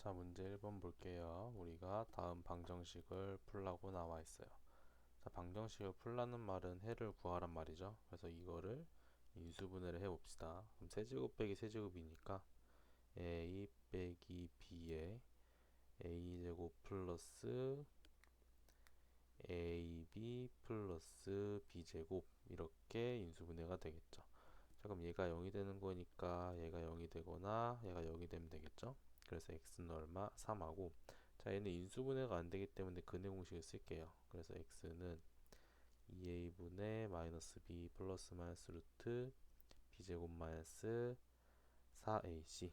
자, 문제 1번 볼게요. 우리가 다음 방정식을 풀라고 나와 있어요. 자, 방정식을 풀라는 말은 해를 구하란 말이죠. 그래서 이거를 인수분해를 해봅시다. 그럼 세제곱 빼기 세제곱이니까 a 빼기 b에 a제곱 플러스 ab 플러스 b제곱 이렇게 인수분해가 되겠죠. 자, 그럼 얘가 0이 되는 거니까 얘가 0이 되거나 얘가 0이 되면 되겠죠. 그래서 x는 얼마? 3하고, 자, 얘는 인수분해가 안 되기 때문에 근해 공식을 쓸게요. 그래서 x는 2a분의 마이너스 b 플러스 마이너스 루트 b제곱 마이너스 4ac,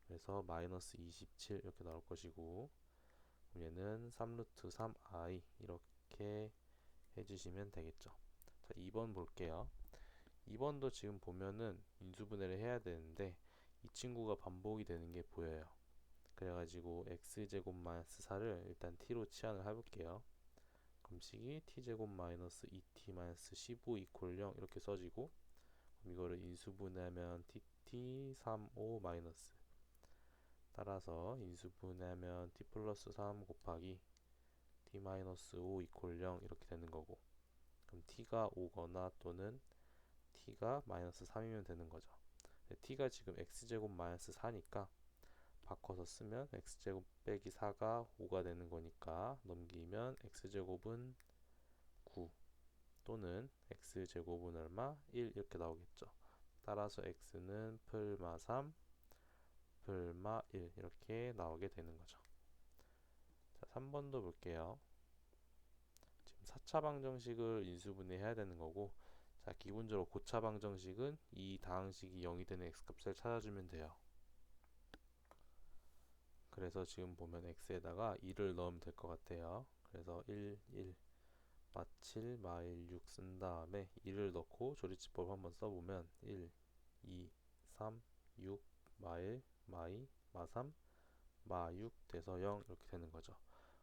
그래서 마이너스 27 이렇게 나올 것이고, 그럼 얘는 3루트 3i 이렇게 해주시면 되겠죠. 자, 2번 볼게요. 2번도 지금 보면은 인수분해를 해야 되는데 이 친구가 반복이 되는 게 보여요. 그래가지고 x제곱 마이너스 4를 일단 t로 치환을 해볼게요. 그럼 식이 t제곱 마이너스 2t 마이너스 15 이퀄 0 이렇게 써지고, 그럼 이거를 인수분해하면 tt 3 5 마이너스, 따라서 인수분해하면 t 플러스 3 곱하기 t 마이너스 5 이퀄 0 이렇게 되는 거고, 그럼 t가 5거나 또는 t가 마이너스 3이면 되는 거죠. t가 지금 x제곱 마이너스 4니까 바꿔서 쓰면 x제곱 빼기 4가 5가 되는 거니까 넘기면 x제곱은 9 또는 x제곱은 얼마? 1 이렇게 나오겠죠. 따라서 x는 풀마 3 풀마 1 이렇게 나오게 되는 거죠. 자, 3번도 볼게요. 지금 4차 방정식을 인수분해 해야 되는 거고, 자, 기본적으로 고차 방정식은 이 다항식이 0이 되는 x값을 찾아주면 돼요. 그래서 지금 보면 x에다가 2를 넣으면 될 것 같아요. 그래서 1, 1, 마 7, 마 1, 6 쓴 다음에 2를 넣고 조리치법 한번 써보면 1, 2, 3, 6, 마 1, 마 2, 마 3, 마 6 돼서 0 이렇게 되는 거죠.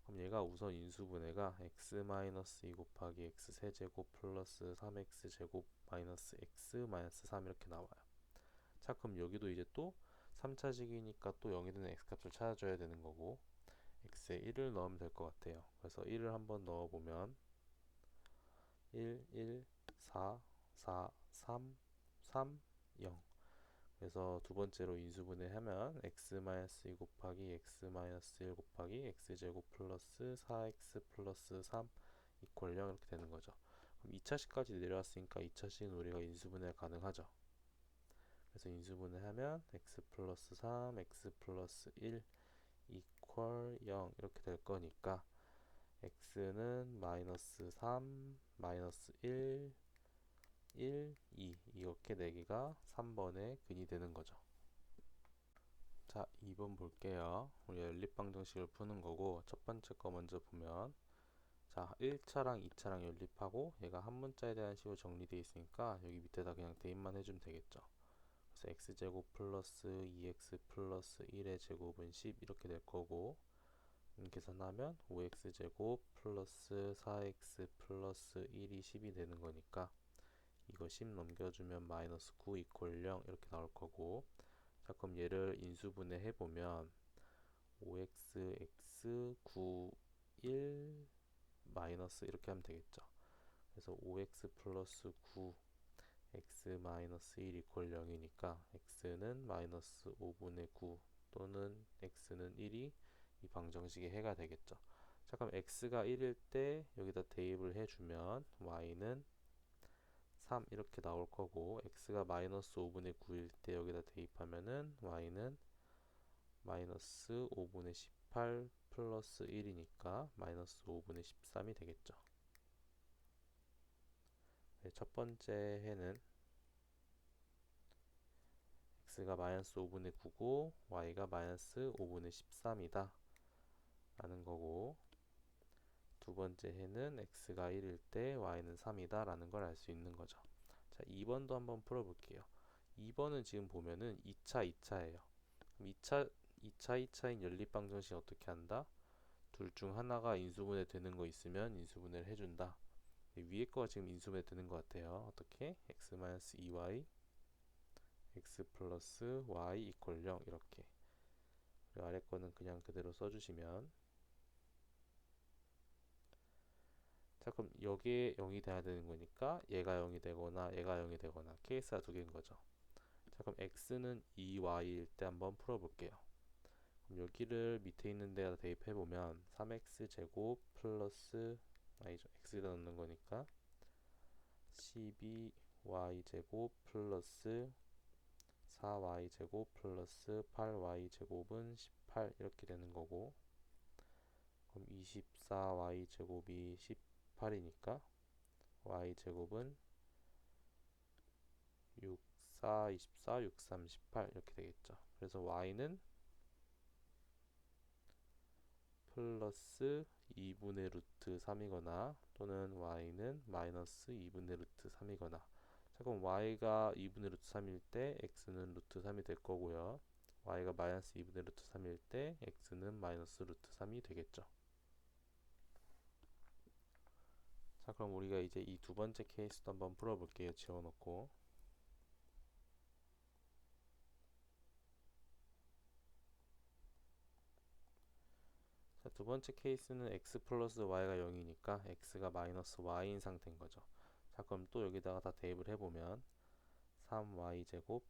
그럼 얘가 우선 인수분해가 x-2 곱하기 x 세제곱 플러스 3x 제곱 마이너스 x 마이너스 3 이렇게 나와요. 자, 그럼 여기도 이제 또 3차식이니까 또 0이 되는 x값을 찾아줘야 되는 거고, x에 1을 넣으면 될 것 같아요. 그래서 1을 한번 넣어보면 1, 1, 4, 4, 3, 3, 0. 그래서 두 번째로 인수분해 하면 x-2 곱하기 x-1 곱하기 x제곱 플러스 4x 플러스 3 이퀄 0 이렇게 되는 거죠. 그럼 2차식까지 내려왔으니까 2차식은 우리가 인수분해 가능하죠. 그래서 인수분해 하면 x 플러스 3, x 플러스 1 이퀄 0 이렇게 될 거니까 x는 마이너스 3, 마이너스 1, 1, 2 이렇게 4개가 3번의 근이 되는 거죠. 자, 2번 볼게요. 우리 연립방정식을 푸는 거고, 첫 번째 거 먼저 보면, 자, 1차랑 2차랑 연립하고 얘가 한 문자에 대한 식으로 정리되어 있으니까 여기 밑에다 그냥 대입만 해주면 되겠죠. 그래서 x제곱 플러스 2x 플러스 1의 제곱은 10 이렇게 될 거고, 계산하면 5x제곱 플러스 4x 플러스 1이 10이 되는 거니까 이거 10 넘겨주면 마이너스 9 이퀄 0 이렇게 나올 거고, 자, 그럼 얘를 인수분해 해보면 5x x 9 1 마이너스 이렇게 하면 되겠죠. 그래서 5x 플러스 9 x 마이너스 1 이퀄 0이니까 x는 마이너스 5분의 9 또는 x는 1이 이 방정식의 해가 되겠죠. 자, 그럼 x가 1일 때 여기다 대입을 해주면 y는 3 이렇게 나올 거고, x가 마이너스 5분의 9일 때 여기다 대입하면은 y는 마이너스 5분의 18 플러스 1이니까 마이너스 5분의 13이 되겠죠. 네, 첫 번째 해는 x가 마이너스 5분의 9고 y가 마이너스 5분의 13이다 라는 거고, 두 번째 해는 x가 1일 때 y는 3이다 라는 걸 알 수 있는 거죠. 자, 2번도 한번 풀어볼게요. 2번은 지금 보면은 2차, 2차예요. 그럼 2차인 연립방정식 어떻게 한다? 둘 중 하나가 인수분해 되는 거 있으면 인수분해를 해준다. 위에 거가 지금 인수분해 되는 것 같아요. 어떻게? x-2y x 플러스 y 이퀄 0 이렇게. 그리고 아래 거는 그냥 그대로 써주시면, 자 그럼 여기에 0이 돼야 되는 거니까 얘가 0이 되거나 얘가 0이 되거나 케이스가 두 개인 거죠. 자 그럼 x는 2y일 때 한번 풀어볼게요. 그럼 여기를 밑에 있는 데다 대입해 보면 3x 제곱 플러스 아니죠, x에다 넣는 거니까 12y 제곱 플러스 4y 제곱 플러스 8y 제곱은 18 이렇게 되는 거고, 그럼 24y 제곱이 18이니까 y 제곱은 6, 4, 24, 6, 3, 18 이렇게 되겠죠. 그래서 y는 플러스 2분의 루트 3이거나 또는 y는 마이너스 2분의 루트 3이거나, 자 그럼 y가 2분의 루트 3일 때 x는 루트 3이 될 거고요. y가 마이너스 2분의 루트 3일 때 x는 마이너스 루트 3이 되겠죠. 자 그럼 우리가 이제 이 두 번째 케이스도 한번 풀어볼게요. 지워놓고. 자, 두 번째 케이스는 x 플러스 y가 0이니까 x가 마이너스 y인 상태인 거죠. 자 그럼 또 여기다가 다 대입을 해보면 3y 제곱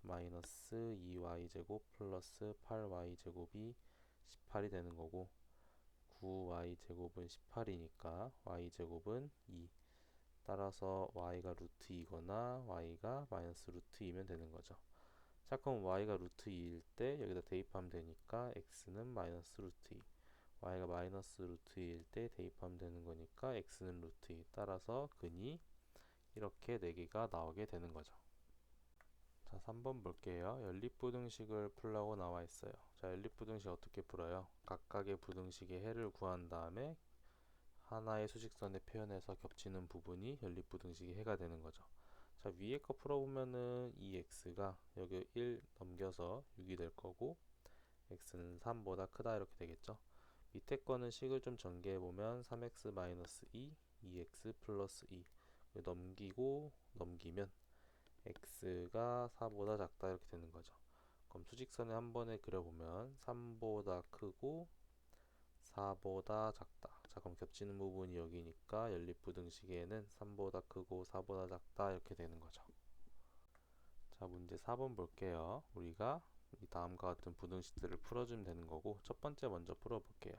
마이너스 2y 제곱 플러스 8y 제곱이 18이 되는 거고, 9y 제곱은 18이니까 y 제곱은 2. 따라서 y가 루트 2거나 y가 마이너스 루트 2면 되는 거죠. 자 그럼 y가 루트 2일 때 여기다 대입하면 되니까 x는 마이너스 루트 2, y가 마이너스 루트 2일 때 대입하면 되는 거니까 x는 루트 2. 따라서 근이 이렇게 4개가 나오게 되는 거죠. 자 3번 볼게요. 연립부등식을 풀라고 나와 있어요. 자 연립부등식 어떻게 풀어요? 각각의 부등식의 해를 구한 다음에 하나의 수직선에 표현해서 겹치는 부분이 연립부등식의 해가 되는 거죠. 자 위에 거 풀어보면은 이 x가 여기 1 넘겨서 6이 될 거고 x는 3보다 크다 이렇게 되겠죠. 밑에 거는 식을 좀 전개해보면 3x-2, 2x 플러스 2 넘기고 넘기면 x가 4보다 작다 이렇게 되는 거죠. 그럼 수직선에 한 번에 그려보면 3보다 크고 4보다 작다. 자 그럼 겹치는 부분이 여기니까 연립부등식에는 3보다 크고 4보다 작다 이렇게 되는 거죠. 자 문제 4번 볼게요. 우리가 이 다음과 같은 부등식들을 풀어주면 되는 거고, 첫 번째 먼저 풀어볼게요.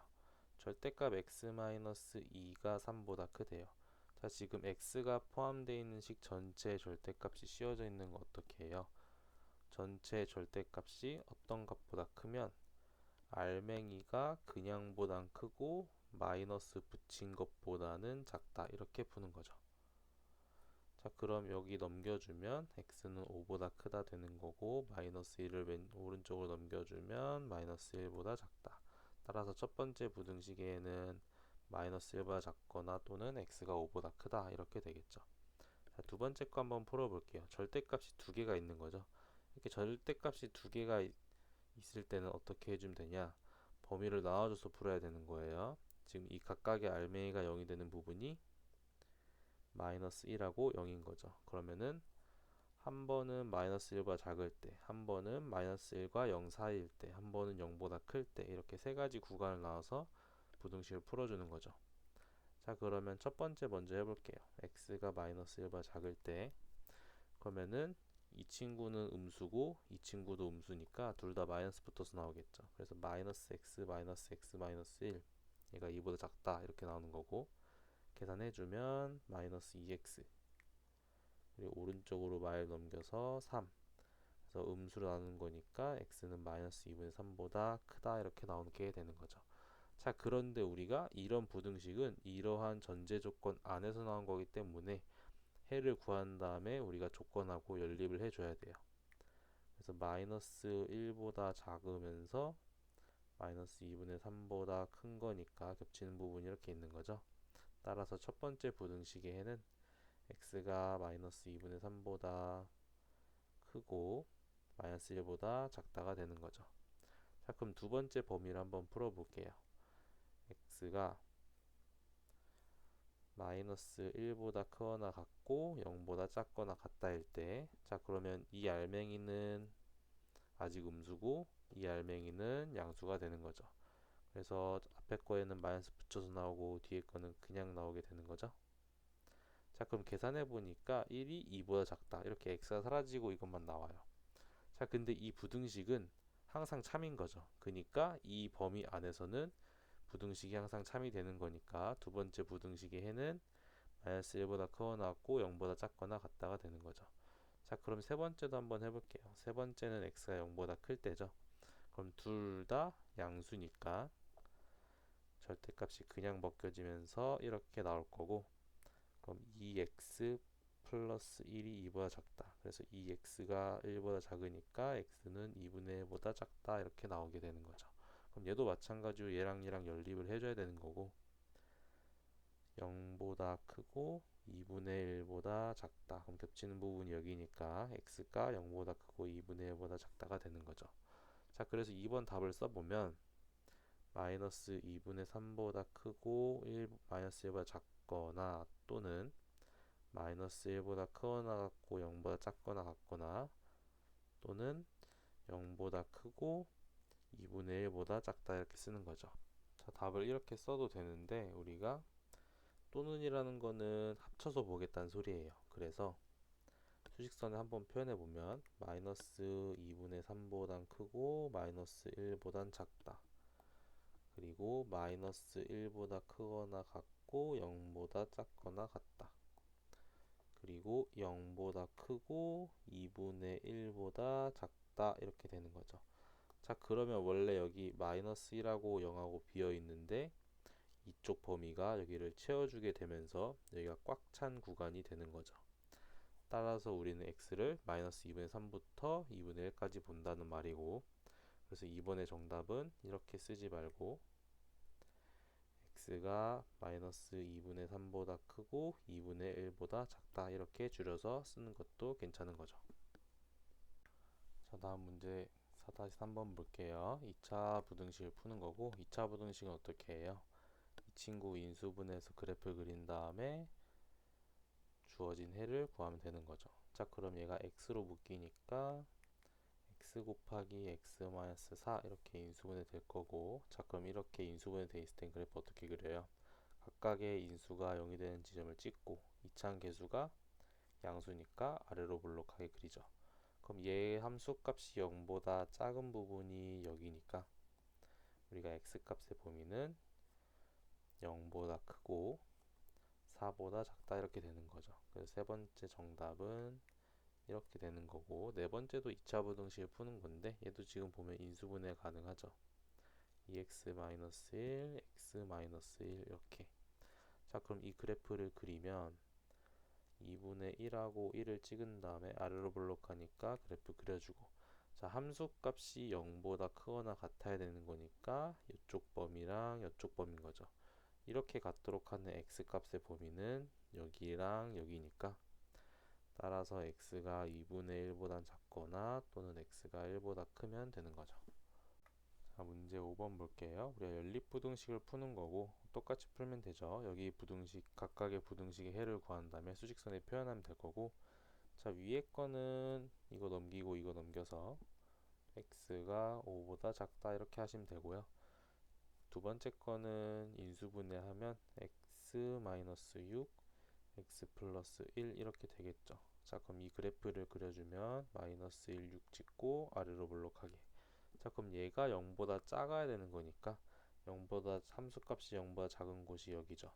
절대값 x-2가 3보다 크대요. 자 지금 x가 포함되어 있는 식 전체 절대값이 씌워져 있는 거 어떻게 해요? 전체 절대값이 어떤 값보다 크면 알맹이가 그냥보단 크고 마이너스 붙인 것보다는 작다 이렇게 푸는 거죠. 자 그럼 여기 넘겨주면 x는 5보다 크다 되는 거고, 마이너스 1을 오른쪽으로 넘겨주면 마이너스 1보다 작다. 따라서 첫 번째 부등식에는 마이너스 1보다 작거나 또는 x가 5보다 크다 이렇게 되겠죠. 자, 두 번째 거 한번 풀어볼게요. 절대값이 두 개가 있는 거죠. 이렇게 절대값이 두 개가 있을 때는 어떻게 해주면 되냐? 범위를 나눠줘서 풀어야 되는 거예요. 지금 이 각각의 알맹이가 0이 되는 부분이 마이너스 1하고 0인 거죠. 그러면은 한 번은 마이너스 1보다 작을 때, 한 번은 마이너스 1과 0 사이일 때, 한 번은 0보다 클 때, 이렇게 세 가지 구간을 나눠서 부등식을 풀어주는 거죠. 자 그러면 첫 번째 먼저 해볼게요. x가 마이너스 1보다 작을 때, 그러면은 이 친구는 음수고 이 친구도 음수니까 둘 다 마이너스 붙어서 나오겠죠. 그래서 마이너스 x 마이너스 x 마이너스 1, 얘가 2보다 작다 이렇게 나오는 거고, 계산해주면 마이너스 2x, 그리고 오른쪽으로 마일 넘겨서 3, 그래서 음수로 나누는 거니까 x는 마이너스 2분의 3보다 크다 이렇게 나오게 되는 거죠. 자 그런데 우리가 이런 부등식은 이러한 전제 조건 안에서 나온 거기 때문에 해를 구한 다음에 우리가 조건하고 연립을 해줘야 돼요. 그래서 마이너스 1보다 작으면서 마이너스 2분의 3보다 큰 거니까 겹치는 부분이 이렇게 있는 거죠. 따라서 첫 번째 부등식의 해는 x가 마이너스 2분의 3보다 크고 마이너스 1보다 작다가 되는 거죠. 자 그럼 두 번째 범위를 한번 풀어볼게요. x가 마이너스 1보다 크거나 같고 0보다 작거나 같다일 때, 자 그러면 이 알맹이는 아직 음수고 이 알맹이는 양수가 되는 거죠. 그래서 앞에 거에는 마이너스 붙여서 나오고 뒤에 거는 그냥 나오게 되는 거죠. 자, 그럼 계산해 보니까 1이 2보다 작다. 이렇게 x가 사라지고 이것만 나와요. 자, 근데 이 부등식은 항상 참인 거죠. 그러니까 이 범위 안에서는 부등식이 항상 참이 되는 거니까 두 번째 부등식의 해는 마이너스 1보다 크거나 같고 0보다 작거나 같다가 되는 거죠. 자, 그럼 세 번째도 한번 해볼게요. 세 번째는 x가 0보다 클 때죠. 그럼 둘 다 양수니까 절대값이 그냥 벗겨지면서 이렇게 나올 거고, 그럼 2x 플러스 1이 2보다 작다. 그래서 2x가 1보다 작으니까 x는 2분의 1보다 작다. 이렇게 나오게 되는 거죠. 그럼 얘도 마찬가지로 얘랑 얘랑 연립을 해줘야 되는 거고, 0보다 크고 2분의 1보다 작다. 그럼 겹치는 부분이 여기니까 x가 0보다 크고 2분의 1보다 작다가 되는 거죠. 자, 그래서 2번 답을 써보면 마이너스 2분의 3보다 크고 마이너스 1보다 작거나 또는 마이너스 1보다 크거나 같고 0보다 작거나 같거나 또는 0보다 크고 2분의 1보다 작다 이렇게 쓰는 거죠. 자, 답을 이렇게 써도 되는데 우리가 또는이라는 거는 합쳐서 보겠다는 소리예요. 그래서 수직선에 한번 표현해 보면 마이너스 2분의 3보단 크고 마이너스 1보단 작다. 그리고 마이너스 1보다 크거나 같고 0보다 작거나 같다. 그리고 0보다 크고 2분의 1보다 작다 이렇게 되는 거죠. 자, 그러면 원래 여기 마이너스 1하고 0하고 비어 있는데 이쪽 범위가 여기를 채워주게 되면서 여기가 꽉 찬 구간이 되는 거죠. 따라서 우리는 x를 마이너스 2분의 3부터 2분의 1까지 본다는 말이고, 그래서 2번의 정답은 이렇게 쓰지 말고 x가 마이너스 2분의 3보다 크고 2분의 1보다 작다 이렇게 줄여서 쓰는 것도 괜찮은 거죠. 자, 다음 문제 4-3번 볼게요. 2차 부등식을 푸는 거고, 2차 부등식은 어떻게 해요? 이 친구 인수분해해서 그래프를 그린 다음에 주어진 해를 구하면 되는 거죠. 자, 그럼 얘가 x로 묶이니까 x 곱하기 x 마이너스 4 이렇게 인수분해 될 거고, 자, 그럼 이렇게 인수분해 돼 있을 땐 그래프 어떻게 그려요? 각각의 인수가 0이 되는 지점을 찍고 이차항 계수가 양수니까 아래로 볼록하게 그리죠. 그럼 얘 함수값이 0보다 작은 부분이 여기니까 우리가 x값의 범위는 0보다 크고 4보다 작다 이렇게 되는 거죠. 그래서 세 번째 정답은 이렇게 되는 거고, 네 번째도 2차 부등식을 푸는 건데 얘도 지금 보면 인수분해 가능하죠. 2x-1, x-1 이렇게. 자, 그럼 이 그래프를 그리면 2분의 1하고 1을 찍은 다음에 아래로 볼록하니까 그래프 그려주고, 자, 함수값이 0보다 크거나 같아야 되는 거니까 이쪽 범위랑 이쪽 범위인 거죠. 이렇게 같도록 하는 x값의 범위는 여기랑 여기니까 따라서 x가 2분의 1보다 작거나 또는 x가 1보다 크면 되는 거죠. 자, 문제 5번 볼게요. 우리가 연립부등식을 푸는 거고 똑같이 풀면 되죠. 여기 부등식, 각각의 부등식의 해를 구한 다음에 수직선에 표현하면 될 거고, 자, 위에 거는 이거 넘기고 이거 넘겨서 x가 5보다 작다 이렇게 하시면 되고요. 두 번째 거는 인수분해하면 x-6, x 플러스 1 이렇게 되겠죠. 자, 그럼 이 그래프를 그려주면 마이너스 1, 6 찍고 아래로 볼록하게. 자, 그럼 얘가 0보다 작아야 되는 거니까 함수값이 0보다 작은 곳이 여기죠.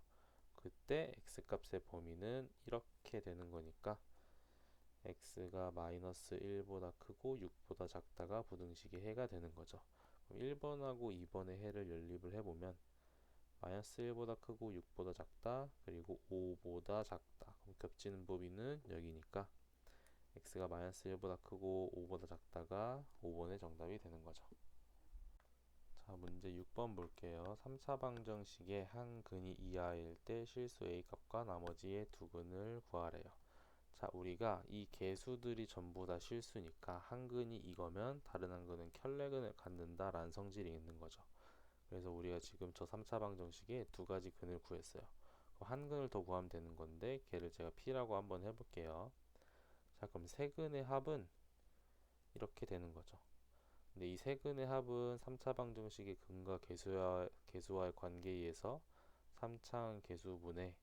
그때 x값의 범위는 이렇게 되는 거니까 x가 마이너스 1보다 크고 6보다 작다가 부등식의 해가 되는 거죠. 그럼 1번하고 2번의 해를 연립을 해보면 마이너스 1보다 크고 6보다 작다, 그리고 5보다 작다. 그럼 겹치는 범위는 여기니까 x가 마이너스 1보다 크고 5보다 작다가 5번의 정답이 되는 거죠. 자, 문제 6번 볼게요. 3차 방정식의 한 근이 이하일 때 실수 a 값과 나머지의 두 근을 구하래요. 자, 우리가 이 개수들이 전부 다 실수니까 한 근이 이거면 다른 한 근은 켤레근을 갖는다 라는 성질이 있는 거죠. 그래서 우리가 지금 저 3차 방정식에 두 가지 근을 구했어요. 한 근을 더 구하면 되는 건데 걔를 제가 p라고 한번 해볼게요. 자, 그럼 세 근의 합은 이렇게 되는 거죠. 근데 이 세근의 합은 3차 방정식의 근과 계수와의 관계에 의해서 3차항 계수분에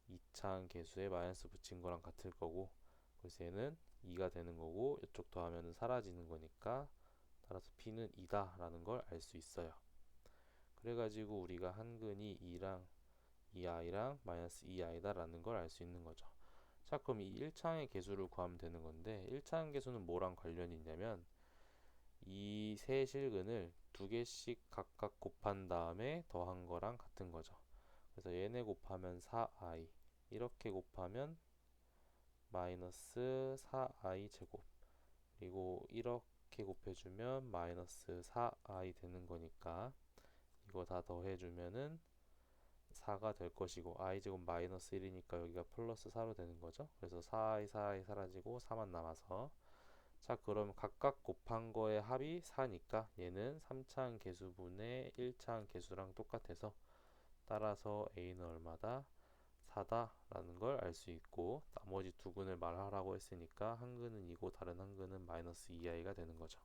2차항 계수에 마이너스 붙인 거랑 같을 거고, 그래서 얘는 2가 되는 거고 이쪽 더하면 사라지는 거니까 따라서 B는 2다 라는 걸 알 수 있어요. 그래가지고 우리가 한근이 2랑 2i랑 마이너스 2i다 라는 걸 알 수 있는 거죠. 자, 그럼 이 1차항의 계수를 구하면 되는 건데, 1차항 계수는 뭐랑 관련이 있냐면 이 세 실근을 두 개씩 각각 곱한 다음에 더한 거랑 같은 거죠. 그래서 얘네 곱하면 4i, 이렇게 곱하면 마이너스 4i 제곱, 그리고 이렇게 곱해주면 마이너스 4i 되는 거니까 이거 다 더해주면은 4가 될 것이고, i 제곱 마이너스 1이니까 여기가 플러스 4로 되는 거죠. 그래서 4i 4i 사라지고 4만 남아서, 자, 그럼 각각 곱한 거의 합이 4니까 얘는 3차항 계수분의 1차항 계수랑 똑같아서 따라서 a는 얼마다? 4다 라는 걸 알 수 있고, 나머지 두 근을 말하라고 했으니까 한 근은 2고 다른 한 근은 마이너스 2i가 되는 거죠.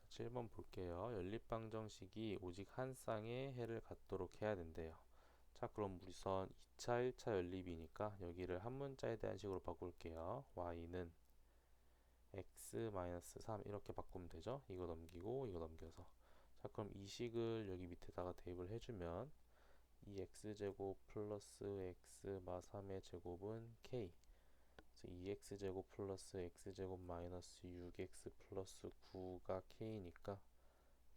7번 볼게요. 연립방정식이 오직 한 쌍의 해를 갖도록 해야 된대요. 자, 그럼 우선 2차, 1차 연립이니까 여기를 한 문자에 대한 식으로 바꿀게요. y는 x-3 이렇게 바꾸면 되죠. 이거 넘기고 이거 넘겨서. 자, 그럼 이 식을 여기 밑에다가 대입을 해주면 이 x제곱 플러스 x 마 3의 제곱은 k, 그래서 2x제곱 플러스 x제곱 마이너스 6x 플러스 9가 k니까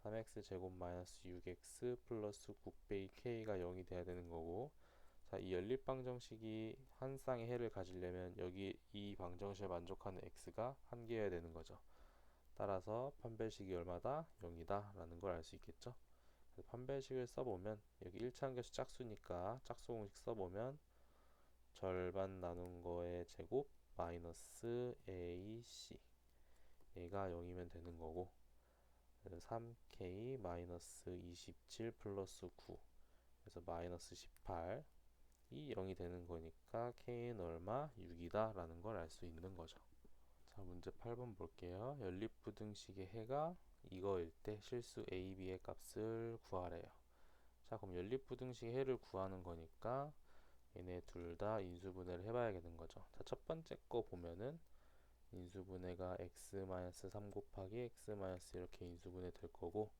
3x제곱 마이너스 6x 플러스 9빼기 k가 0이 돼야 되는 거고, 자, 이 연립방정식이 한 쌍의 해를 가지려면 여기 이 방정식을 만족하는 x가 한 개여야 되는 거죠. 따라서 판별식이 얼마다? 0이다 라는 걸 알 수 있겠죠. 그래서 판별식을 써보면 여기 1차 계수 짝수니까 짝수 공식 써보면 절반 나눈 거의 제곱 마이너스 ac, 얘가 0이면 되는 거고, 3k 마이너스 27 플러스 9, 그래서 마이너스 18, 이 0이 되는 거니까 k는 얼마? 6이다 라는 걸 알 수 있는 거죠. 자, 문제 8번 볼게요. 연립부등식의 해가 이거일 때 실수 a, b의 값을 구하래요. 자, 그럼 연립부등식의 해를 구하는 거니까 얘네 둘 다 인수분해를 해봐야겠는 거죠. 자, 첫 번째 거 보면은 인수분해가 x-3 곱하기 x- 이렇게 인수분해 될 거고,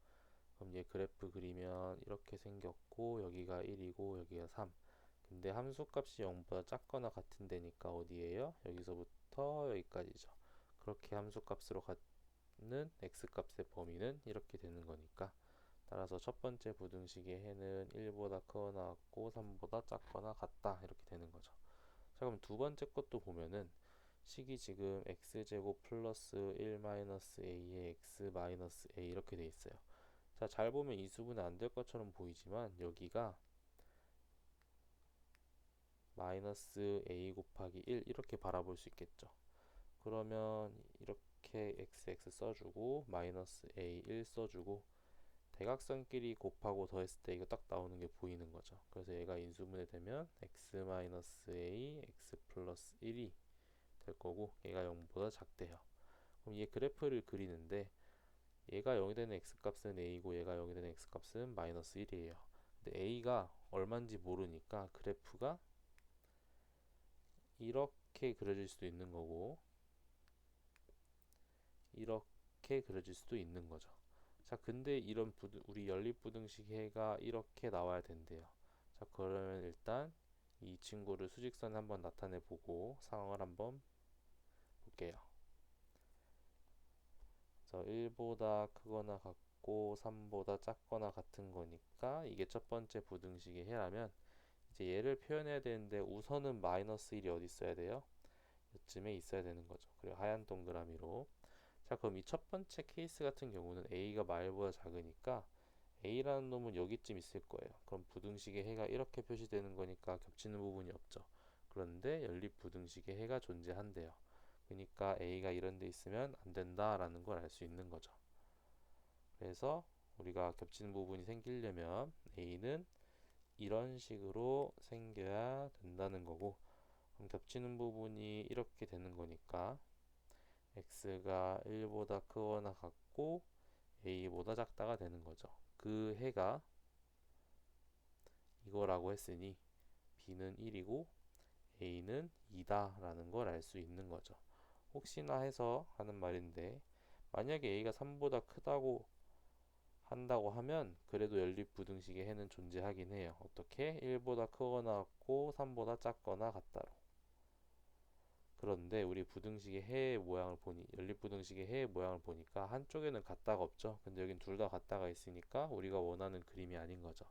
그럼 얘 그래프 그리면 이렇게 생겼고 여기가 1이고 여기가 3. 근데 함수값이 0보다 작거나 같은 데니까 어디예요? 여기서부터 여기까지죠. 그렇게 함수값으로 갖는 x값의 범위는 이렇게 되는 거니까, 따라서 첫 번째 부등식의 해는 1보다 크거나 같고 3보다 작거나 같다 이렇게 되는 거죠. 자, 그럼 두 번째 것도 보면은 식이 지금 x제곱 플러스 1 마이너스 a에 x 마이너스 a 이렇게 돼 있어요. 자, 잘 보면 이수분해 안 될 것처럼 보이지만 여기가 마이너스 a 곱하기 1 이렇게 바라볼 수 있겠죠. 그러면 이렇게 xx 써주고 마이너스 a 1 써주고 대각선끼리 곱하고 더했을 때 이거 딱 나오는 게 보이는 거죠. 그래서 얘가 인수분해 되면 x 마이너스 a x 플러스 1이 될 거고 얘가 0보다 작대요. 그럼 얘 그래프를 그리는데 얘가 0이 되는 x값은 a고 얘가 0이 되는 x값은 마이너스 1이에요. 근데 a가 얼마인지 모르니까 그래프가 이렇게 그려질 수도 있는 거고 이렇게 그려질 수도 있는 거죠. 자, 근데 이런 우리 연립부등식 해가 이렇게 나와야 된대요. 자, 그러면 일단 이 친구를 수직선에 한번 나타내 보고 상황을 한번 볼게요. 그래서 1보다 크거나 같고 3보다 작거나 같은 거니까 이게 첫 번째 부등식의 해라면, 이제 얘를 표현해야 되는데 우선은 마이너스 1이 어디 있어야 돼요? 이쯤에 있어야 되는 거죠. 그리고 하얀 동그라미로. 자, 그럼 이 첫 번째 케이스 같은 경우는 a가 마일보다 작으니까 a라는 놈은 여기쯤 있을 거예요. 그럼 부등식의 해가 이렇게 표시되는 거니까 겹치는 부분이 없죠. 그런데 연립 부등식의 해가 존재한대요. 그러니까 a가 이런 데 있으면 안 된다라는 걸 알 수 있는 거죠. 그래서 우리가 겹치는 부분이 생기려면 a는 이런 식으로 생겨야 된다는 거고, 그럼 겹치는 부분이 이렇게 되는 거니까 x가 1보다 크거나 같고 작고 a보다 작다가 되는 거죠. 그 해가 이거라고 했으니 b는 1이고 a는 2다 라는 걸 알 수 있는 거죠. 혹시나 해서 하는 말인데, 만약에 a가 3보다 크다고 한다고 하면 그래도 연립부등식의 해는 존재하긴 해요. 어떻게? 1보다 크거나 같고 3보다 작거나 같다로. 그런데 우리 부등식의 해의 모양을 보니, 연립부등식의 해의 모양을 보니까 한쪽에는 같다가 없죠. 근데 여긴 둘 다 같다가 있으니까 우리가 원하는 그림이 아닌 거죠.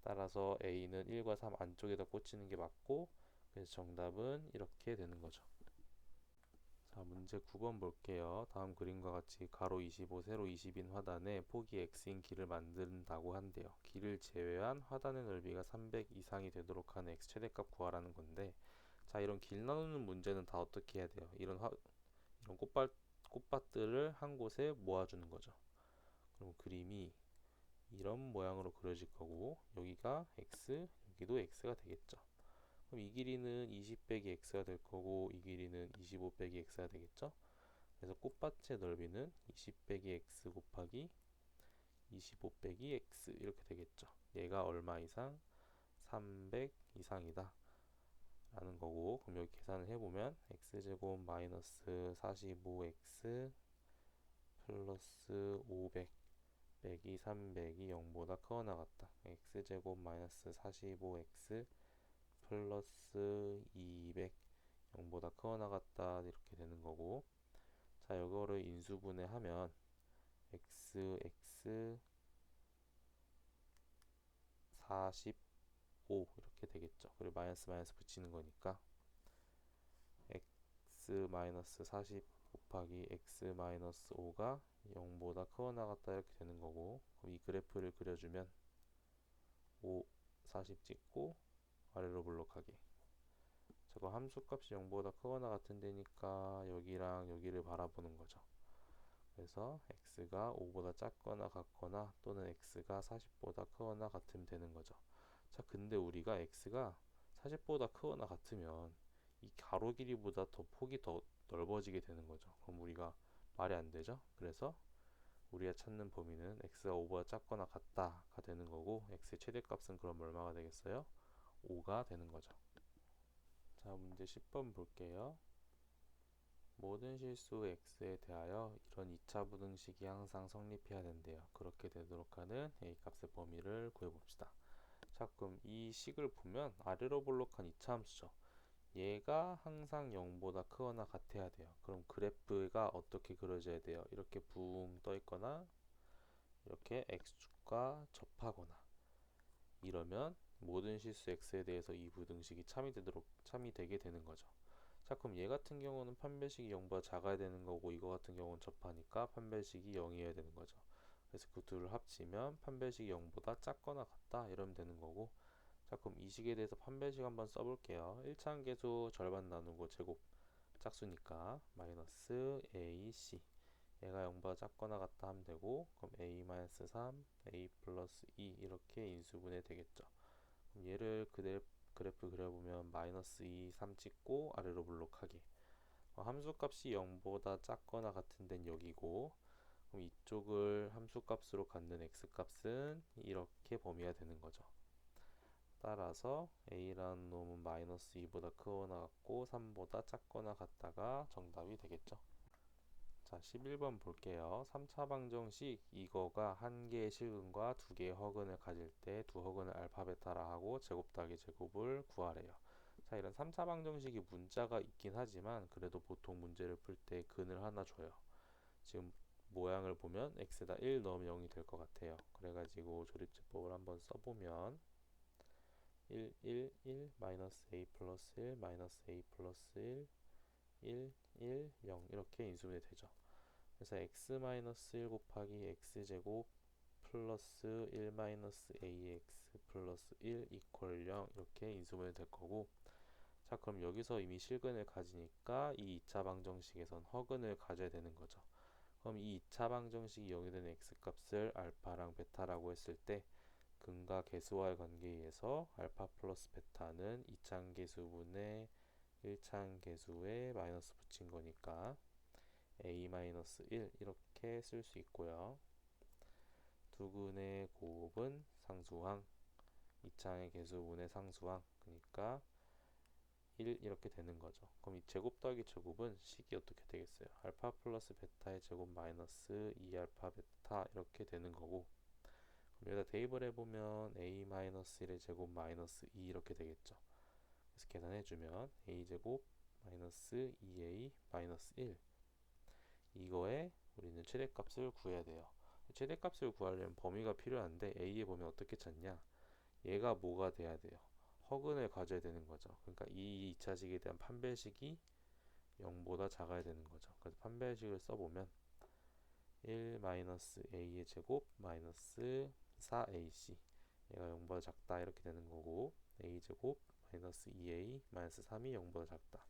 따라서 a는 1과 3 안쪽에다 꽂히는 게 맞고, 그래서 정답은 이렇게 되는 거죠. 자, 문제 9번 볼게요. 다음 그림과 같이 가로 25, 세로 20인 화단에 폭이 x인 길을 만든다고 한대요. 길을 제외한 화단의 넓이가 300 이상이 되도록 하는 x 최대값 구하라는 건데, 자, 이런 길 나누는 문제는 다 어떻게 해야 돼요? 이런 꽃밭들을 한 곳에 모아주는 거죠. 그럼 그림이 이런 모양으로 그려질 거고, 여기가 x, 여기도 x가 되겠죠. 그럼 이 길이는 20 빼기 x가 될 거고, 이 길이는 25 빼기 x가 되겠죠. 그래서 꽃밭의 넓이는 20 빼기 x 곱하기 25 빼기 x 이렇게 되겠죠. 얘가 얼마 이상? 300 이상이다 라는 거고, 그럼 여기 계산을 해보면 x제곱 마이너스 45x 플러스 500 빼기 300이 0보다 크거나 같다. x제곱 마이너스 45x 플러스 200 0보다 크거나 같다 이렇게 되는 거고, 자, 이거를 인수분해하면 x 45 이렇게 되겠죠. 그리고 마이너스 마이너스 붙이는 거니까 x 마이너스 40 곱하기 x 마이너스 5가 0보다 크거나 같다 이렇게 되는 거고, 그럼 이 그래프를 그려주면 5, 40 찍고 아래로 블록하기. 저거 함수값이 0보다 크거나 같은 데니까 여기랑 여기를 바라보는 거죠. 그래서 x가 5보다 작거나 같거나 또는 x가 40보다 크거나 같으면 되는 거죠. 자, 근데 우리가 x가 40보다 크거나 같으면 이 가로 길이보다 더 폭이 더 넓어지게 되는 거죠. 그럼 우리가 말이 안 되죠. 그래서 우리가 찾는 범위는 x가 5보다 작거나 같다가 되는 거고, x의 최대값은 그럼 얼마가 되겠어요? 5가 되는 거죠. 자, 문제 10번 볼게요. 모든 실수 x에 대하여 이런 2차 부등식이 항상 성립해야 된대요. 그렇게 되도록 하는 a값의 범위를 구해봅시다. 자, 그럼 이 식을 보면 아래로 볼록한 2차 함수죠. 얘가 항상 0보다 크거나 같아야 돼요. 그럼 그래프가 어떻게 그려져야 돼요? 이렇게 붕 떠 있거나 이렇게 x축과 접하거나, 이러면 모든 실수 x에 대해서 이 부등식이 참이 되게 되는 거죠. 자, 그럼 얘 같은 경우는 판별식이 0보다 작아야 되는 거고, 이거 같은 경우는 접하니까 판별식이 0이어야 되는 거죠. 그래서 그 둘을 합치면 판별식이 0보다 작거나 같다 이러면 되는 거고, 자, 그럼 이 식에 대해서 판별식 한번 써볼게요. 1차 함계수 절반 나누고 제곱 짝수니까 마이너스 ac, 얘가 0보다 작거나 같다 하면 되고, 그럼 a 마이너스 3, a 플러스 2 이렇게 인수분해 되겠죠. 그럼 얘를 그래프 그려보면 마이너스 2, 3 찍고 아래로 블록하기. 함수값이 0보다 작거나 같은 데는 여기고, 그럼 이쪽을 함수값으로 갖는 x값은 이렇게 범위가 되는 거죠. 따라서 a라는 놈은 마이너스 2보다 크거나 같고 3보다 작거나 같다가 정답이 되겠죠. 자, 11번 볼게요. 3차 방정식 이거가 한 개의 실근과 두 개의 허근을 가질 때 두 허근을 알파 베타라 하고 제곱 더하기 제곱을 구하래요. 자, 이런 3차 방정식이 문자가 있긴 하지만 그래도 보통 문제를 풀 때 근을 하나 줘요. 지금 모양을 보면 x에다 1 넣으면 0이 될 것 같아요. 그래가지고 조립제법을 한번 써보면 1, 1, 1, 마이너스 a 플러스 1, 마이너스 a 플러스 1, 1, 1, 0 이렇게 인수분해 되죠. 그래서 x-1 곱하기 x제곱 플러스 1 마이너스 ax 플러스 1 이퀄 0 이렇게 인수분해 될 거고, 자, 그럼 여기서 이미 실근을 가지니까 이 2차 방정식에선 허근을 가져야 되는 거죠. 그럼 이 2차 방정식이 0이 되는 x값을 알파랑 베타라고 했을 때 근과 계수와의 관계에 의해서 알파 플러스 베타는 2차계수분의 1차계수에 마이너스 붙인 거니까 a-1 이렇게 이렇게 쓸 수 있고요. 두근의 곱은 상수항, 이차항의 개수분의 상수항, 그러니까 1 이렇게 되는 거죠. 그럼 이 제곱 더하기 제곱은 식이 어떻게 되겠어요? 알파 플러스 베타의 제곱 마이너스 2알파 베타 이렇게 되는 거고, 그럼 여기다 대입을 해보면 a-1의 제곱 마이너스 2 이렇게 되겠죠. 그래서 계산해주면 a제곱 마이너스 2a 마이너스 1, 이거에 우리는 최대값을 구해야 돼요. 최대값을 구하려면 범위가 필요한데 a의 범위 어떻게 찾냐? 얘가 뭐가 돼야 돼요? 허근을 가져야 되는 거죠. 그러니까 이 2차식에 대한 판별식이 0보다 작아야 되는 거죠. 그래서 판별식을 써보면 1-a의 제곱 마이너스 4ac, 얘가 0보다 작다 이렇게 되는 거고, a제곱 마이너스 2a 마이너스 3이 0보다 작다.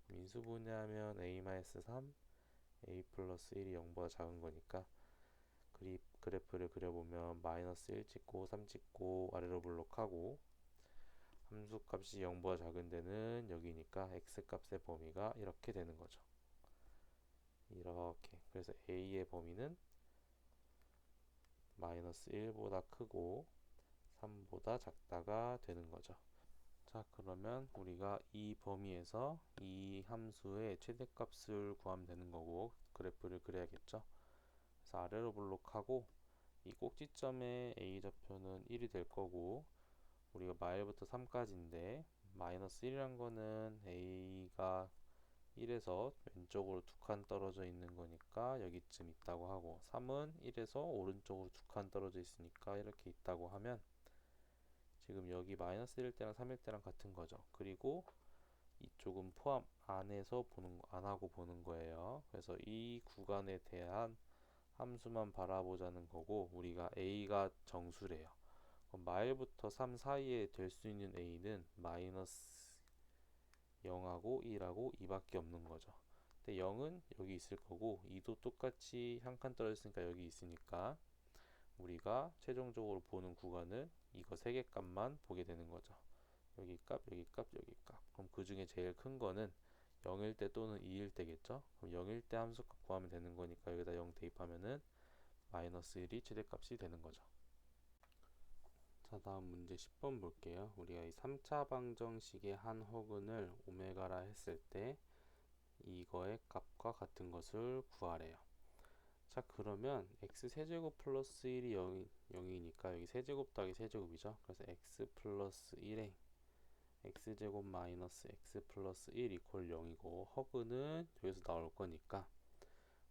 인수분해하면 a-3, a 플러스 1이 0보다 작은 거니까 그래프를 그려보면 마이너스 1 찍고 3 찍고 아래로 블록하고, 함수값이 0보다 작은 데는 여기니까 x값의 범위가 이렇게 되는 거죠. 이렇게. 그래서 a의 범위는 마이너스 1보다 크고 3보다 작다가 되는 거죠. 자, 그러면 우리가 이 범위에서 이 함수의 최대값을 구하면 되는 거고, 그래프를 그려야겠죠. 그래서 아래로 블록하고, 이 꼭지점의 a 좌표는 1이 될 거고, 우리가 마일부터 3까지인데 마이너스 1이란 거는 a가 1에서 왼쪽으로 2칸 떨어져 있는 거니까 여기쯤 있다고 하고, 3은 1에서 오른쪽으로 2칸 떨어져 있으니까 이렇게 있다고 하면, 지금 여기 마이너스 1일 때랑 3일 때랑 같은 거죠. 그리고 이쪽은 포함 안에서 안 하고 보는 거예요. 그래서 이 구간에 대한 함수만 바라보자는 거고, 우리가 a가 정수래요. 그럼 마일부터 3 사이에 될 수 있는 a는 마이너스 0하고 1하고 2밖에 없는 거죠. 근데 0은 여기 있을 거고, 2도 똑같이 한 칸 떨어졌으니까 여기 있으니까 우리가 최종적으로 보는 구간은 이거 3개 값만 보게 되는 거죠. 여기 값, 여기 값, 여기 값. 그럼 그 중에 제일 큰 거는 0일 때 또는 2일 때겠죠. 그럼 0일 때 함수값 구하면 되는 거니까 여기다 0 대입하면은 마이너스 1이 최대값이 되는 거죠. 자, 다음 문제 10번 볼게요. 우리가 이 3차 방정식의 한 허근을 오메가라 했을 때 이거의 값과 같은 것을 구하래요. 자, 그러면 x 세제곱 플러스 1이 0이니까 여기 세제곱 더하기 세제곱이죠. 그래서 x 플러스 1에 x제곱 마이너스 x 플러스 1 이퀄 0이고, 허근은 여기서 나올 거니까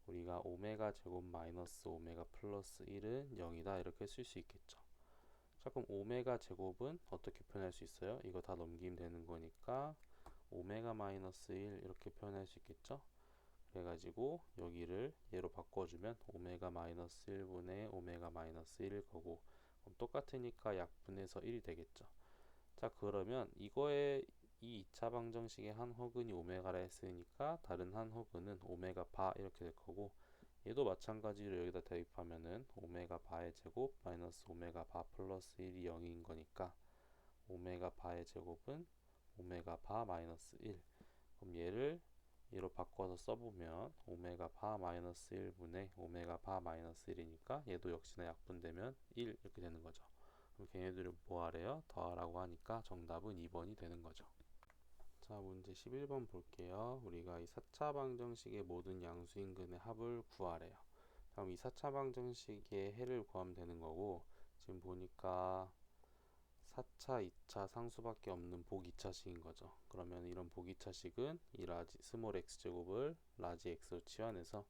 우리가 오메가 제곱 마이너스 오메가 플러스 1은 0이다 이렇게 쓸 수 있겠죠. 자, 그럼 오메가 제곱은 어떻게 표현할 수 있어요? 이거 다 넘기면 되는 거니까 오메가 마이너스 1 이렇게 표현할 수 있겠죠. 그래가지고 여기를 얘로 바꿔주면 오메가 마이너스 1분의 오메가 마이너스 1일 거고, 그럼 똑같으니까 약분해서 1이 되겠죠. 자, 그러면 이거의 이 2차 방정식의 한 허근이 오메가라 했으니까 다른 한 허근은 오메가 바 이렇게 될 거고, 얘도 마찬가지로 여기다 대입하면은 오메가 바의 제곱 마이너스 오메가 바 플러스 1이 0인 거니까 오메가 바의 제곱은 오메가 바 마이너스 1. 그럼 얘로 바꿔서 써보면 오메가 바 마이너스 1분의 오메가 바 마이너스 1이니까 얘도 역시나 약분되면 1 이렇게 되는 거죠. 그럼 걔네들을 뭐 하래요? 더하라고 하니까 정답은 2번이 되는 거죠. 자, 문제 11번 볼게요. 우리가 이 4차 방정식의 모든 양수인근의 합을 구하래요. 그럼 이 4차 방정식의 해를 구하면 되는 거고, 지금 보니까 4차, 2차 상수밖에 없는 복 2차식인 거죠. 그러면 이런 복 2차식은 이 스몰 x제곱을 라지 x로 치환해서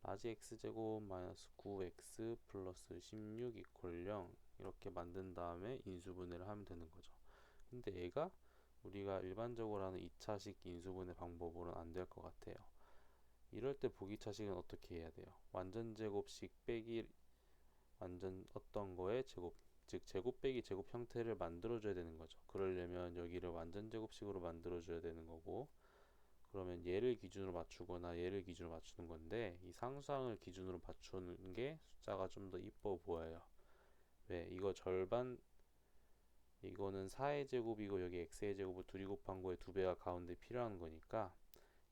라지 x제곱 마이너스 9x 플러스 16 이퀄 0 이렇게 만든 다음에 인수분해를 하면 되는 거죠. 근데 얘가 우리가 일반적으로 하는 2차식 인수분해 방법으로는 안 될 것 같아요. 이럴 때 복 2차식은 어떻게 해야 돼요? 완전 제곱식 빼기 완전 어떤 거의 제곱, 즉 제곱 빼기 제곱 형태를 만들어줘야 되는 거죠. 그러려면 여기를 완전 제곱식으로 만들어줘야 되는 거고, 그러면 얘를 기준으로 맞추거나 얘를 기준으로 맞추는 건데, 이 상수항을 기준으로 맞추는 게 숫자가 좀 더 이뻐 보여요. 왜? 이거 절반, 이거는 4의 제곱이고 여기 x의 제곱을 둘이 곱한 거에 2배가 가운데 필요한 거니까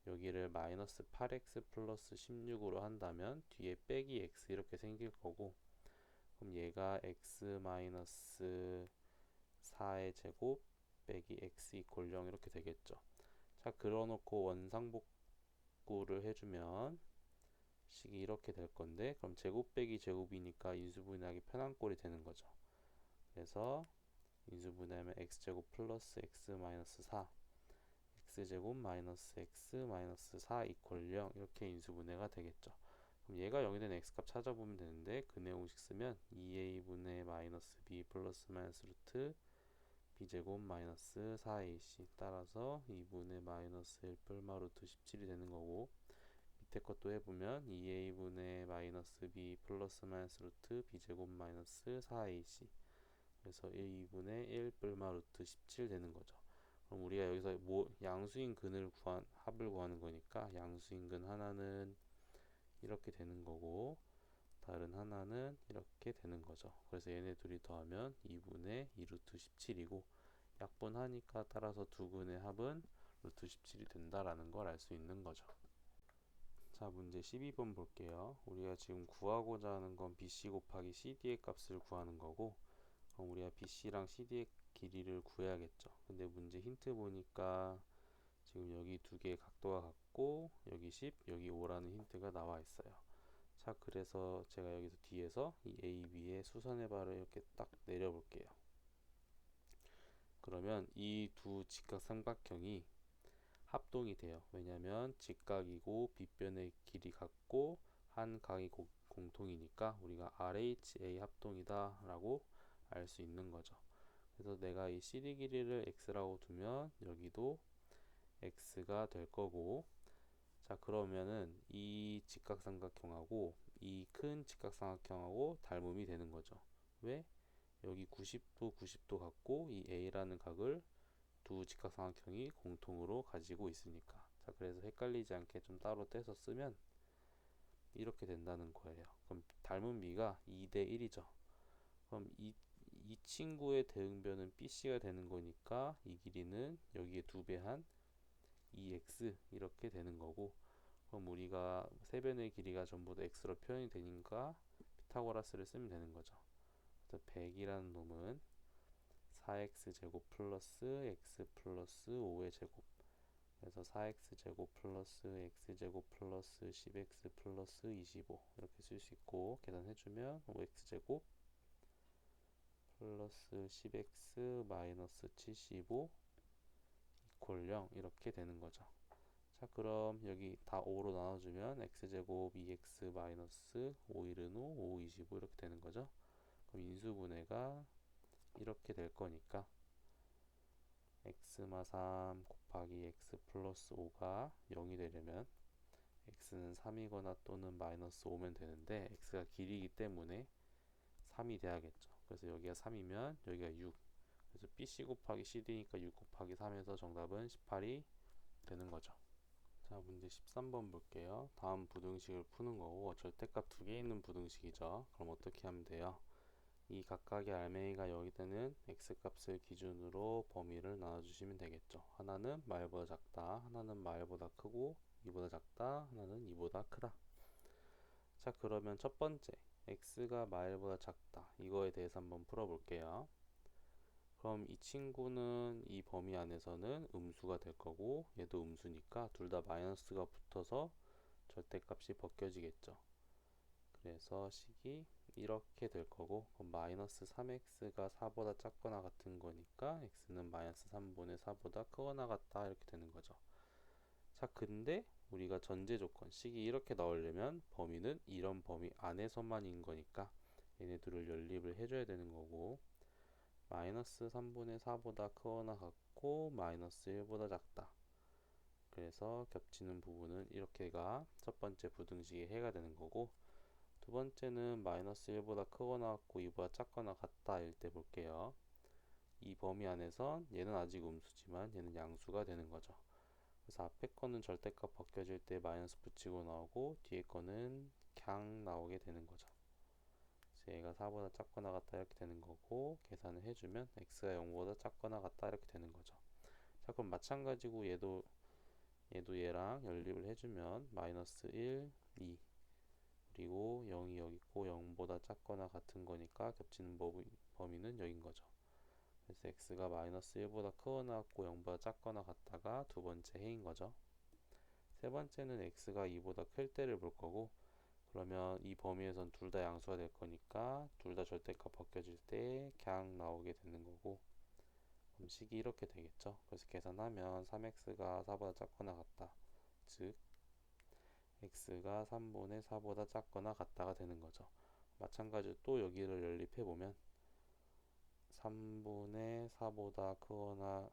여기를 마이너스 8x 플러스 16으로 한다면 뒤에 빼기 x 이렇게 생길 거고, 그럼 얘가 x 마이너스 4의 제곱 빼기 x 이퀄 0 이렇게 되겠죠. 자, 그려놓고 원상복구를 해주면 식이 이렇게 될 건데, 그럼 제곱 빼기 제곱이니까 인수분해하기 편한 꼴이 되는 거죠. 그래서 인수분해하면 x제곱 플러스 x 마이너스 4 x제곱 마이너스 x 마이너스 4 이퀄 0 이렇게 인수분해가 되겠죠. 그럼 얘가 0이 되는 x값 찾아보면 되는데, 그 내용식 쓰면 2a분의 마이너스 b 플러스 마이너스 루트 b제곱 마이너스 4ac 따라서 2분의 마이너스 1뿔마 루트 17이 되는 거고, 밑에 것도 해보면 2a분의 마이너스 b 플러스 마이너스 루트 b제곱 마이너스 4ac, 그래서 2분의 1뿔마 루트 17 되는 거죠. 그럼 우리가 여기서 양수인 근을 합을 구하는 거니까 양수인 근 하나는 이렇게 되는 거고 다른 하나는 이렇게 되는 거죠. 그래서 얘네 둘이 더하면 2분의 2 루트 17이고, 약분하니까 따라서 두 근의 합은 루트 17이 된다라는 걸 알 수 있는 거죠. 자, 문제 12번 볼게요. 우리가 지금 구하고자 하는 건 BC 곱하기 CD의 값을 구하는 거고, 그럼 우리가 BC랑 CD의 길이를 구해야겠죠. 근데 문제 힌트 보니까 지금 여기 두 개의 각도가 같고 여기 10, 여기 5라는 힌트가 나와 있어요. 자, 그래서 제가 여기서 뒤에서 이 A, B의 수선의 발을 이렇게 딱 내려볼게요. 그러면 이 두 직각삼각형이 합동이 돼요. 왜냐면 직각이고 빗변의 길이 같고 한 각이 공통이니까 우리가 RHA 합동이다 라고 알 수 있는 거죠. 그래서 내가 이 CD 길이를 x라고 두면 여기도 x가 될 거고, 자, 그러면은 이 직각삼각형하고 이 큰 직각삼각형하고 닮음이 되는 거죠. 왜? 여기 90도 90도 같고 이 a라는 각을 두 직각삼각형이 공통으로 가지고 있으니까. 자, 그래서 헷갈리지 않게 좀 따로 떼서 쓰면 이렇게 된다는 거예요. 그럼 닮은 비가 2대 1이죠. 그럼 이 친구의 대응변은 BC가 되는 거니까 이 길이는 여기에 2배한 2x 이렇게 되는 거고, 그럼 우리가 세변의 길이가 전부 다 x로 표현이 되니까 피타고라스를 쓰면 되는 거죠. 그래서 100이라는 놈은 4x 제곱 플러스 x 플러스 5의 제곱, 그래서 4x 제곱 플러스 x 제곱 플러스 10x 플러스 25 이렇게 쓸 수 있고, 계산해주면 5x 제곱 플러스 10x 마이너스 75 이퀄 0 이렇게 되는 거죠. 자, 그럼 여기 다 5로 나눠주면 x제곱 2x 마이너스 5 1은 5, 5, 25 이렇게 되는 거죠. 그럼 인수분해가 이렇게 될 거니까 x마 3 곱하기 x 플러스 5가 0이 되려면 x는 3이거나 또는 마이너스 5면 되는데, x가 길이기 때문에 3이 돼야겠죠. 그래서 여기가 3이면 여기가 6, 그래서 BC 곱하기 CD니까 6 곱하기 3에서 정답은 18이 되는 거죠. 자, 문제 13번 볼게요. 다음 부등식을 푸는 거고 절대값 두 개 있는 부등식이죠. 그럼 어떻게 하면 돼요? 이 각각의 알맹이가 0이 되는 x값을 기준으로 범위를 나눠주시면 되겠죠. 하나는 말보다 작다, 하나는 말보다 크고, 이보다 작다, 하나는 이보다 크다. 자, 그러면 첫 번째 x가 마일보다 작다, 이거에 대해서 한번 풀어볼게요. 그럼 이 친구는 이 범위 안에서는 음수가 될 거고 얘도 음수니까 둘 다 마이너스가 붙어서 절대값이 벗겨지겠죠. 그래서 식이 이렇게 될 거고, 그럼 마이너스 3x가 4보다 작거나 같은 거니까 x는 마이너스 3분의 4보다 크거나 같다 이렇게 되는 거죠. 자, 근데 우리가 전제 조건 식이 이렇게 나오려면 범위는 이런 범위 안에서만인 거니까 얘네들을 연립을 해줘야 되는 거고, 마이너스 3분의 4보다 크거나 같고 마이너스 1보다 작다. 그래서 겹치는 부분은 이렇게가 첫 번째 부등식의 해가 되는 거고, 두 번째는 마이너스 1보다 크거나 같고 2보다 작거나 같다 일 때 볼게요. 이 범위 안에선 얘는 아직 음수지만 얘는 양수가 되는 거죠. 그래서 앞에 거는 절대값 벗겨질 때 마이너스 붙이고 나오고 뒤에 거는 그냥 나오게 되는 거죠. 그래서 얘가 4보다 작거나 같다 이렇게 되는 거고, 계산을 해주면 x가 0보다 작거나 같다 이렇게 되는 거죠. 자, 그럼 마찬가지고 얘도 얘도 얘랑 연립을 해주면 마이너스 1, 2 그리고 0이 여기 있고 0보다 작거나 같은 거니까 겹치는 범위는 여긴 거죠. 그래서 x가 마이너스 1보다 크거나 같고 0보다 작거나 같다가 두 번째 해인 거죠. 세 번째는 x가 2보다 클 때를 볼 거고, 그러면 이 범위에선 둘 다 양수가 될 거니까 둘 다 절대값 벗겨질 때 그냥 나오게 되는 거고, 그럼 식이 이렇게 되겠죠. 그래서 계산하면 3x가 4보다 작거나 같다, 즉 x가 3분의 4보다 작거나 같다가 되는 거죠. 마찬가지로 또 여기를 연립해 보면 3분의 4보다 크거나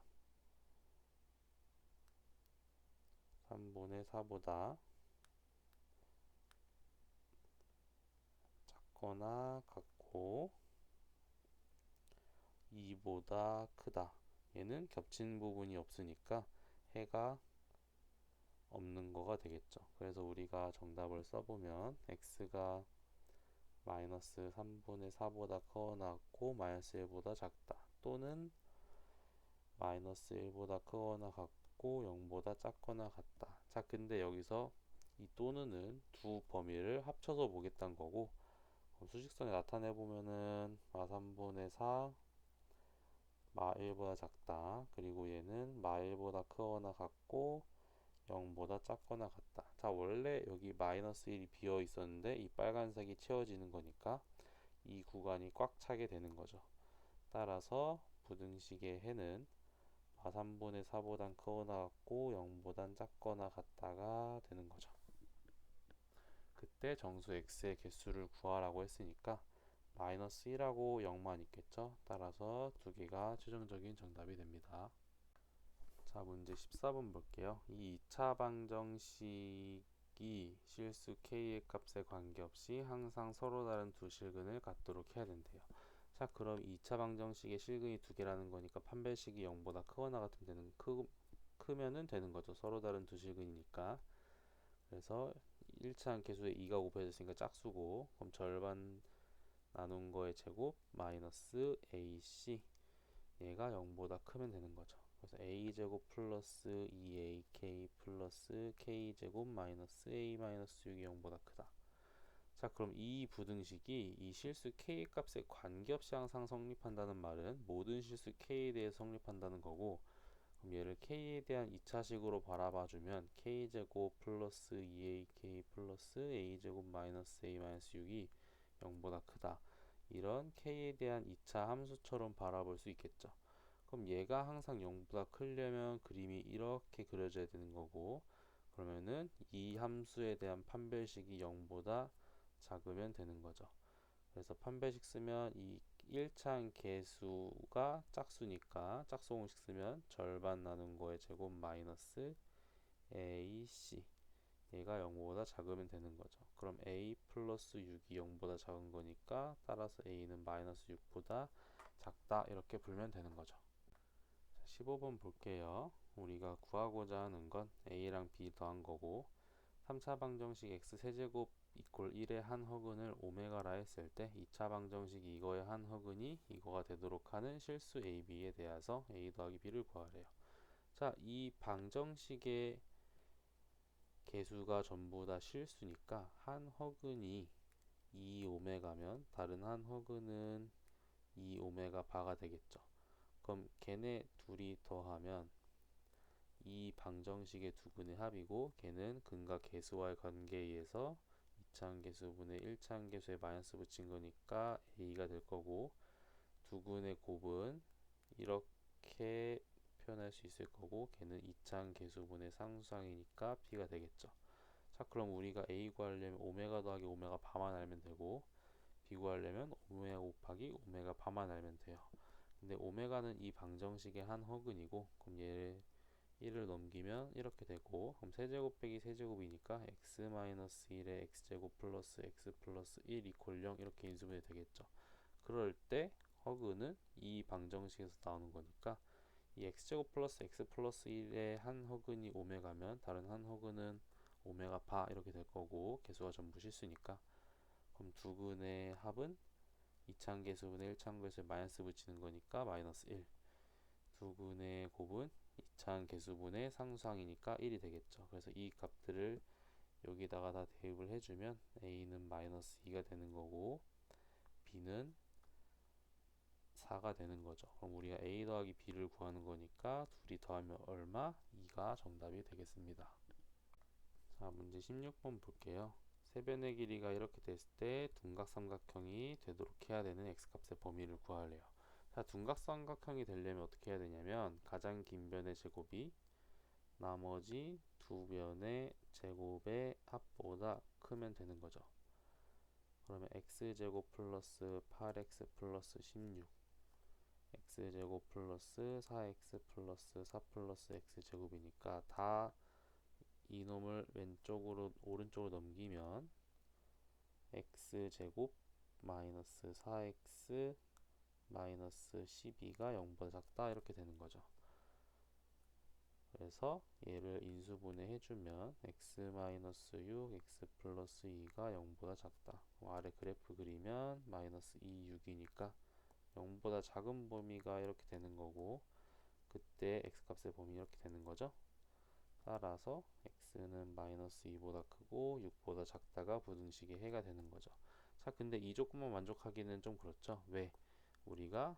3분의 4보다 작거나 같고 2보다 크다. 얘는 겹치는 부분이 없으니까 해가 없는 거가 되겠죠. 그래서 우리가 정답을 써보면 x가 마이너스 3분의 4보다 크거나 같고 마이너스 1보다 작다, 또는 마이너스 1보다 크거나 같고 0보다 작거나 같다. 자, 근데 여기서 이 또는은 두 범위를 합쳐서 보겠다는 거고, 수직선에 나타내 보면은 마 3분의 4 마 1보다 작다, 그리고 얘는 마 1보다 크거나 같고 0보다 작거나 같다. 자, 원래 여기 마이너스 1이 비어 있었는데 이 빨간색이 채워지는 거니까 이 구간이 꽉 차게 되는 거죠. 따라서 부등식의 해는 마 3분의 4보단 크거나 같고 0보단 작거나 같다가 되는 거죠. 그때 정수 x의 개수를 구하라고 했으니까 마이너스 1하고 0만 있겠죠. 따라서 두 개가 최종적인 정답이 됩니다. 자, 문제 14번 볼게요. 이 2차 방정식이 실수 k의 값에 관계없이 항상 서로 다른 두 실근을 갖도록 해야 된대요. 자, 그럼 2차 방정식의 실근이 두 개라는 거니까 판별식이 0보다 크거나 같으면 크면은 되는 거죠. 서로 다른 두 실근이니까. 그래서 1차 함계수에 2가 곱해졌으니까 짝수고, 그럼 절반 나눈 거의 제곱 마이너스 ac, 얘가 0보다 크면 되는 거죠. 그래서 a제곱 플러스 2ak 플러스 k제곱 마이너스 a 마이너스 6이 0보다 크다. 자, 그럼 이 부등식이 이 실수 k 값에 관계없이 항상 성립한다는 말은 모든 실수 k에 대해 성립한다는 거고, 그럼 얘를 k에 대한 2차식으로 바라봐주면 k제곱 플러스 2ak 플러스 a제곱 마이너스 a 마이너스 6이 0보다 크다, 이런 k에 대한 2차 함수처럼 바라볼 수 있겠죠. 그럼 얘가 항상 0보다 크려면 그림이 이렇게 그려져야 되는 거고, 그러면은 이 함수에 대한 판별식이 0보다 작으면 되는 거죠. 그래서 판별식 쓰면 이 1차항 계수가 짝수니까 짝수 공식 쓰면 절반 나눈 거의 제곱 마이너스 ac, 얘가 0보다 작으면 되는 거죠. 그럼 a 플러스 6이 0보다 작은 거니까 따라서 a는 마이너스 6보다 작다, 이렇게 풀면 되는 거죠. 자, 15번 볼게요. 우리가 구하고자 하는 건 a랑 b 더한 거고, 3차 방정식 x세제곱 이꼴 1의 한 허근을 오메가라 했을 때 2차 방정식이 이거의 한 허근이 이거가 되도록 하는 실수 a, b에 대해서 a 더하기 b를 구하래요. 자, 이 방정식의 개수가 전부 다 실수니까 한 허근이 2오메가면 다른 한 허근은 2오메가 바가 되겠죠. 그럼 걔네 둘이 더하면 이 방정식의 두 근의 합이고, 걔는 근과 계수와의 관계에 의해서 2차 함계수분의 1차 함계수에 마이너스 붙인 거니까 a가 될 거고, 두 근의 곱은 이렇게 표현할 수 있을 거고, 걔는 2차 함계수분의 상수항이니까 b가 되겠죠. 자, 그럼 우리가 a 구하려면 오메가 더하기 오메가 바만 알면 되고, b 구하려면 오메가 곱하기 오메가 바만 알면 돼요. 근데 오메가는 이 방정식의 한 허근이고, 그럼 얘를 1을 넘기면 이렇게 되고, 그럼 세제곱 빼기 세제곱이니까 x-1의 x제곱 플러스 x 플러스 1 이퀄 0, 이렇게 인수분해 되겠죠. 그럴 때 허근은 이 방정식에서 나오는 거니까 이 x제곱 플러스 x 플러스 1의 한 허근이 오메가면 다른 한 허근은 오메가 바, 이렇게 될 거고, 개수가 전부 실수니까. 그럼 두 근의 합은 2차 계수분의 1차 계수에 마이너스 붙이는 거니까 마이너스 1. 두 근의 곱은 이차항 계수분의 상수항이니까 1이 되겠죠. 그래서 이 값들을 여기다가 다 대입을 해주면 a는 마이너스 2가 되는 거고 b는 4가 되는 거죠. 그럼 우리가 a 더하기 b를 구하는 거니까 둘이 더하면 얼마? 2가 정답이 되겠습니다. 자, 문제 16번 볼게요. 세변의 길이가 이렇게 됐을 때 둔각삼각형이 되도록 해야 되는 x값의 범위를 구하래요. 자, 둔각삼각형이 되려면 어떻게 해야 되냐면 가장 긴 변의 제곱이 나머지 두 변의 제곱의 합보다 크면 되는 거죠. 그러면 x제곱 플러스 8x 플러스 16 x제곱 플러스 4x 플러스 4 플러스 x제곱이니까 다 이놈을 왼쪽으로 오른쪽으로 넘기면 x제곱 마이너스 4x 마이너스 12가 0보다 작다 이렇게 되는 거죠. 그래서 얘를 인수분해 해주면 x-6, x 플러스 2가 0보다 작다. 아래 그래프 그리면 마이너스 2, 6이니까 0보다 작은 범위가 이렇게 되는 거고 그때 x값의 범위 이렇게 되는 거죠. 따라서 x는 마이너스 2보다 크고 6보다 작다가 부등식의 해가 되는 거죠. 자, 근데 이 조건만 만족하기는 좀 그렇죠. 왜? 우리가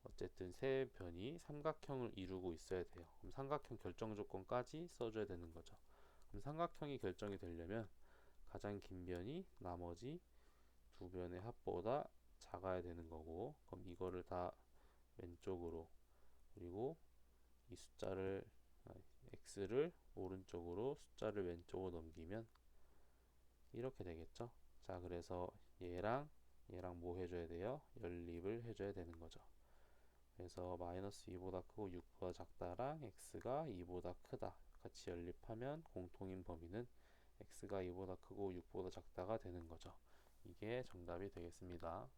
어쨌든 세 변이 삼각형을 이루고 있어야 돼요. 그럼 삼각형 결정 조건까지 써줘야 되는 거죠. 그럼 삼각형이 결정이 되려면 가장 긴 변이 나머지 두 변의 합보다 작아야 되는 거고 그럼 이거를 다 왼쪽으로 그리고 이 숫자를 x를 오른쪽으로 숫자를 왼쪽으로 넘기면 이렇게 되겠죠. 자, 그래서 얘랑 뭐 해줘야 돼요? 연립을 해줘야 되는 거죠. 그래서 마이너스 2보다 크고 6보다 작다랑 x가 2보다 크다 같이 연립하면 공통인 범위는 x가 2보다 크고 6보다 작다가 되는 거죠. 이게 정답이 되겠습니다.